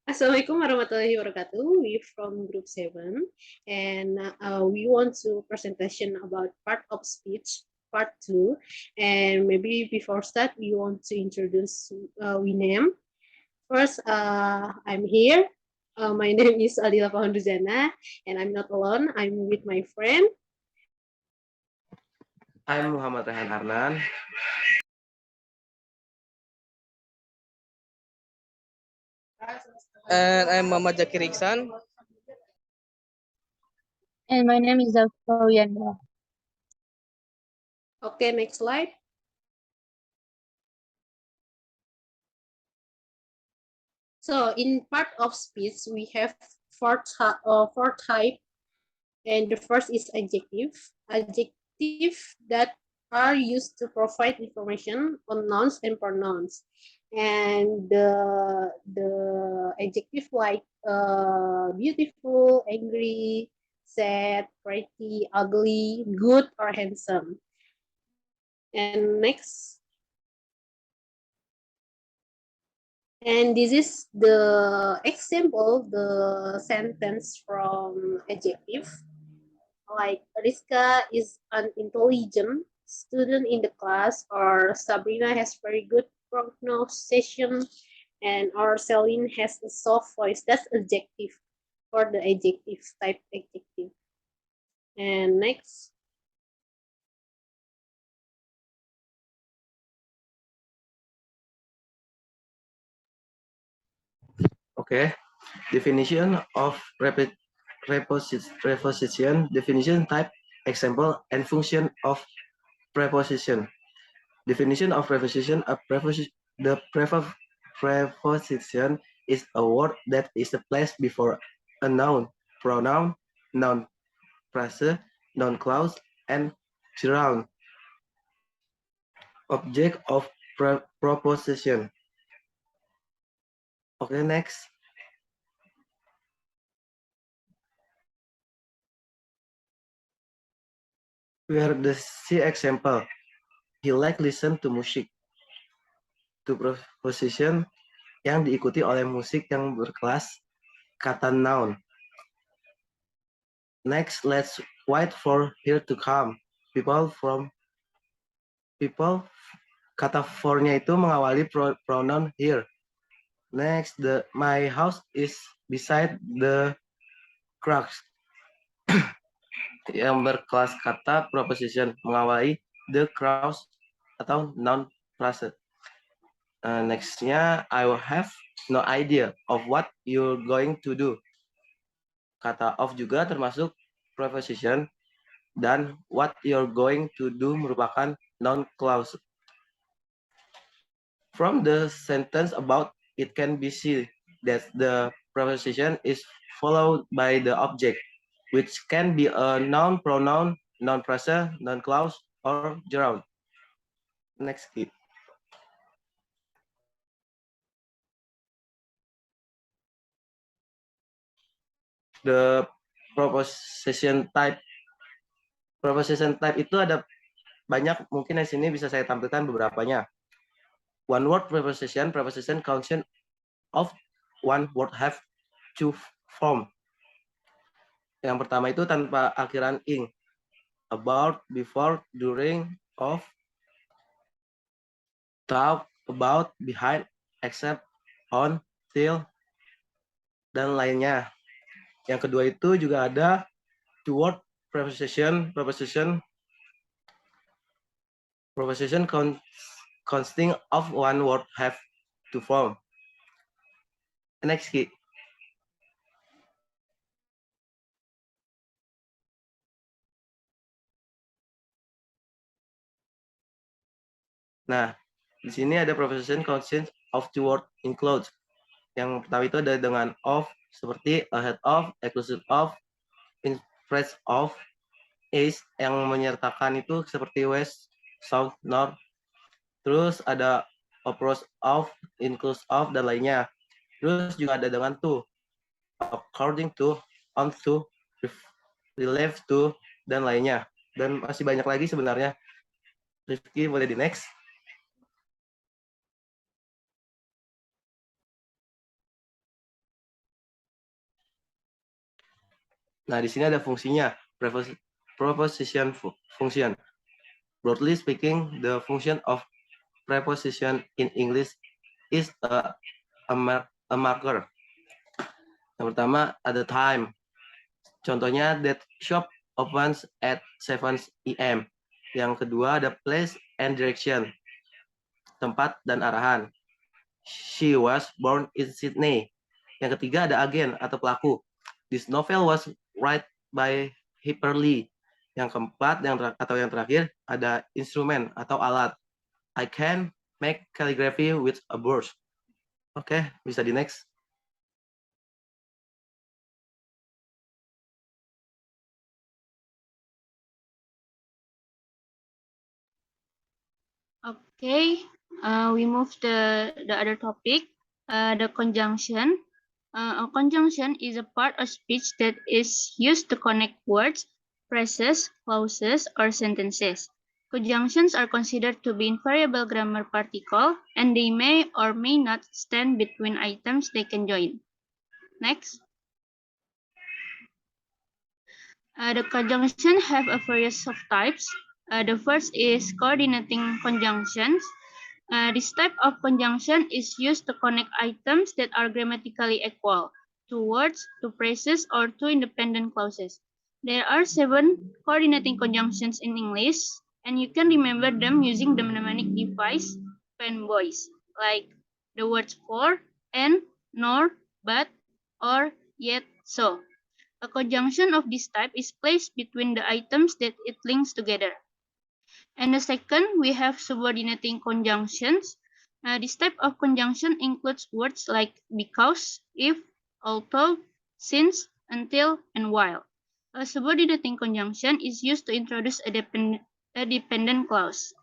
Assalamualaikum warahmatullahi wabarakatuh. We from Group 7 and we want to presentation about part of speech, part 2. And maybe before start, we want to introduce we name. First, I'm here. My name is Adila Pahanduzana and I'm not alone. I'm with my friend. I'm Muhammad Rehan Arnan. And I'm Muhammad Zakir Iksan. And my name is Zafroyanda. Okay, next slide. So in part of speech, we have four types. And the first is adjective. Adjective that are used to provide information on nouns and pronouns. And the adjective like beautiful, angry, sad, pretty, ugly, good, or handsome. And next. And this is the example, the sentence from adjective. Like Rizka is an intelligent student in the class, or Sabrina has very good pronunciation, and or Celine has a soft voice. That's adjective for the adjective type adjective. And next. Okay, definition of preposition, definition, type, example, and function of preposition. Definition of preposition: preposition is a word that is placed before a noun, pronoun, noun phrase, noun clause, and gerund. Object of proposition. Okay, next. Where the see example. He like listen to music. To preposition yang diikuti oleh musik yang berkelas kata noun. Next, let's wait for here to come. People, kata for-nya itu mengawali pronoun here. Next, my house is beside the crux. Yang berkelas kata preposition mengawali the crux atau noun phrase. Nextnya, I will have no idea of what you're going to do. Kata of juga termasuk preposition, dan what you're going to do merupakan noun clause. From the sentence about it can be seen that the preposition is followed by the object, which can be a noun, pronoun, noun phrase, noun clause, or gerund. Next key. The preposition type. Preposition type itu ada banyak, mungkin di sini bisa saya tampilkan beberapanya. One word preposition consist of one word have two form. Yang pertama itu tanpa akhiran ing. About, before, during, of, talk, about, behind, except, on, till, dan lainnya. Yang kedua itu juga ada two word preposition consisting of one word have two form. Next key. Nah, di sini ada preposition consist of two word include. Yang pertama itu ada dengan of, seperti ahead of, exclusive of, in place of, is, yang menyertakan itu seperti west, south, north. Terus ada approach of, inclusive of, dan lainnya. Terus juga ada dengan to, according to, on to, relate to, dan lainnya. Dan masih banyak lagi sebenarnya. Rifki boleh di next. Nah, di sini ada fungsinya, preposition function. Broadly speaking, the function of preposition in English is a marker. Yang pertama ada time. Contohnya that shop opens at 7 AM. Yang kedua ada place and direction. Tempat dan arahan. She was born in Sydney. Yang ketiga ada agen atau pelaku. This novel was written by Harper Lee. Yang keempat atau yang terakhir ada instrumen atau alat. I can make calligraphy with a brush. Oke, bisa di next. Okay, we move to the other topic, the conjunction. A conjunction is a part of speech that is used to connect words, phrases, clauses, or sentences. Conjunctions are considered to be invariable grammar particle, and they may or may not stand between items they can join. Next. The conjunction have a various of types. The first is coordinating conjunctions. This type of conjunction is used to connect items that are grammatically equal to words, to phrases, or to independent clauses. There are 7 coordinating conjunctions in English, and you can remember them using the mnemonic device Penboys, like the words for, and, nor, but, or, yet, so. A conjunction of this type is placed between the items that it links together. And the second, we have subordinating conjunctions. This type of conjunction includes words like because, if, although, since, until, and while. A subordinating conjunction is used to introduce a dependent clause.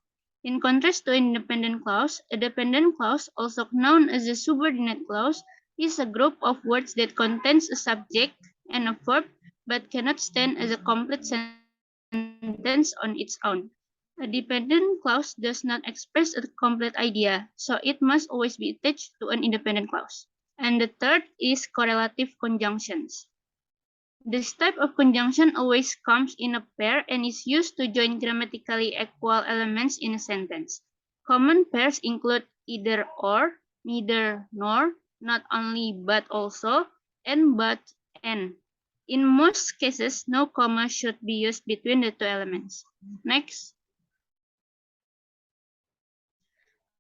In contrast to independent clause, a dependent clause, also known as a subordinate clause, is a group of words that contains a subject and a verb, but cannot stand as a complete sentence on its own. A dependent clause does not express a complete idea, so it must always be attached to an independent clause. And the third is correlative conjunctions. This type of conjunction always comes in a pair and is used to join grammatically equal elements in a sentence. Common pairs include either or, neither nor, not only but also, and but and. In most cases, no comma should be used between the two elements. Next.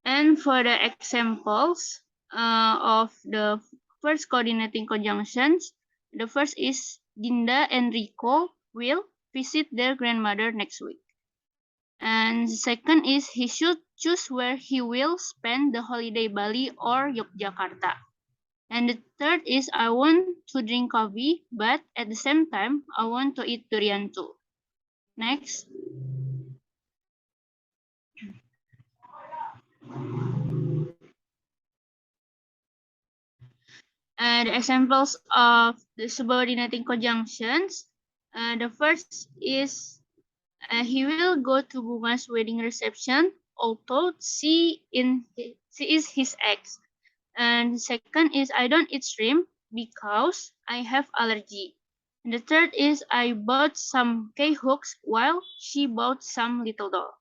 And for the examples of the first coordinating conjunctions, the first is Dinda and Rico will visit their grandmother next week. And the second is he should choose where he will spend the holiday, Bali or Yogyakarta. And the third is I want to drink coffee, but at the same time, I want to eat durian too. Next. The examples of the subordinating conjunctions. The first is he will go to Bunga's wedding reception, although she is his ex. And the second is I don't eat shrimp because I have allergy. And the third is I bought some K hooks while she bought some little doll.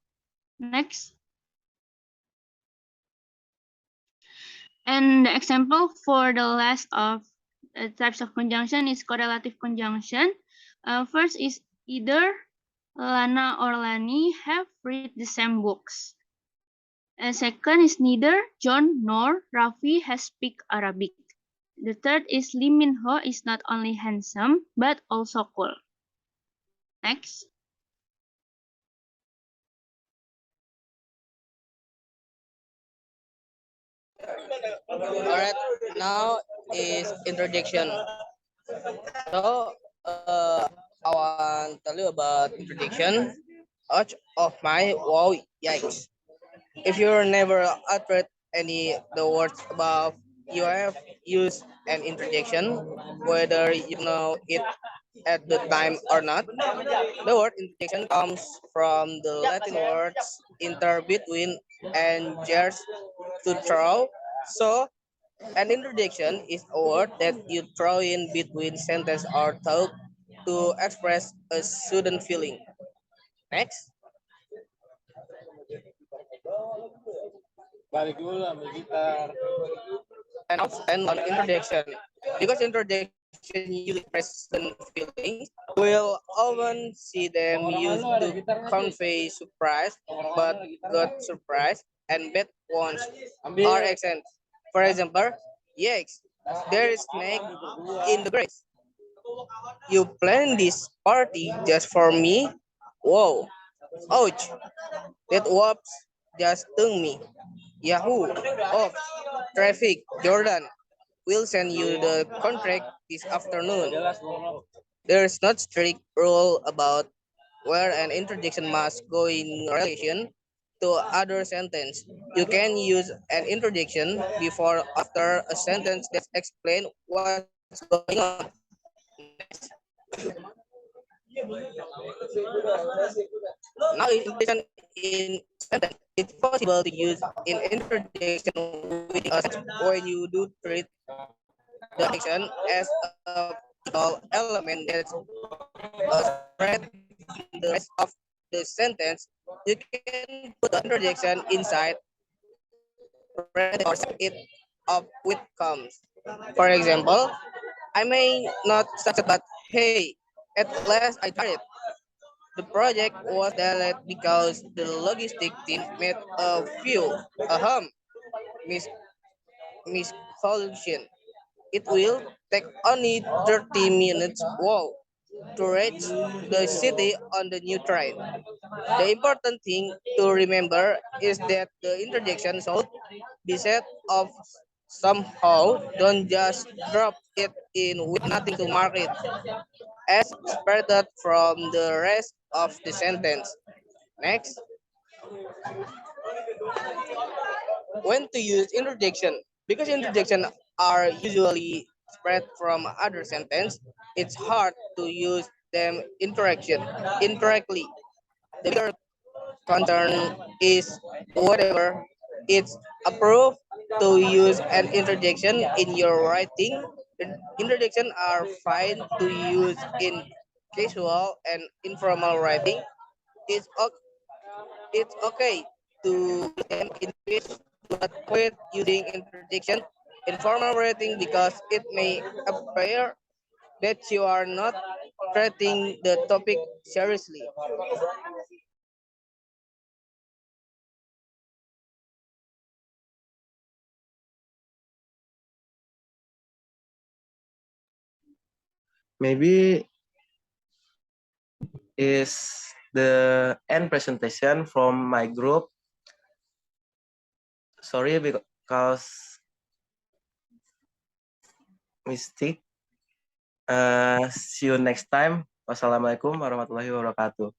Next. And the example for the last of types of conjunction is correlative conjunction. First is either Lana or Lani have read the same books. Second is neither John nor Rafi has speak Arabic. The third is Lee Min Ho is not only handsome but also cool. Next. Alright, now is introduction. So, I want to tell you about introduction. Ouch of my wow, yikes. If you never uttered any the words above, you have used an introduction, whether you know it at the time or not. The word introduction comes from the Latin words inter between and gers to throw. So an introduction is a word that you throw in between sentence or talk to express a sudden feeling. Next. And on introduction, because introduction usually express certain feelings, we'll often see them used to convey surprise, but good surprise and bad ones are accent. For example, yes, there is snake in the grass. You plan this party just for me? Whoa, ouch, that whoops just stung me. Yahoo, oh, traffic, Jordan. We'll send you the contract this afternoon. There's not strict rule about where an interjection must go in relation to other sentence. You can use an interjection before or after a sentence that explain what's going on. Next. Now interjection in sentence. It's possible to use in interjection within a sentence when you do treat the action as a critical element that spread the rest of the sentence. You can put the interjection inside or set it up with comes. For example, I may not succeed, but hey, at last I tried it. The project was delayed because the logistic team made a few mis miscalculation. It will take only 30 minutes walk to reach the city on the new train. The important thing to remember is that the interjection should be set off somehow. Don't just drop it in with nothing to mark it as separated from the rest of the sentence. Next, when to use interjection. Because interjection are usually spread from other sentence, it's hard to use them indirectly. The bigger concern is whatever it's approved to use an interjection in your writing. Interjection are fine to use in casual and informal writing. It's it's okay to use them in speech, but quit using interjection in formal writing because it may appear that you are not treating the topic seriously. Maybe is the end presentation from my group. Sorry because mistake. See you next time. Wassalamualaikum warahmatullahi wabarakatuh.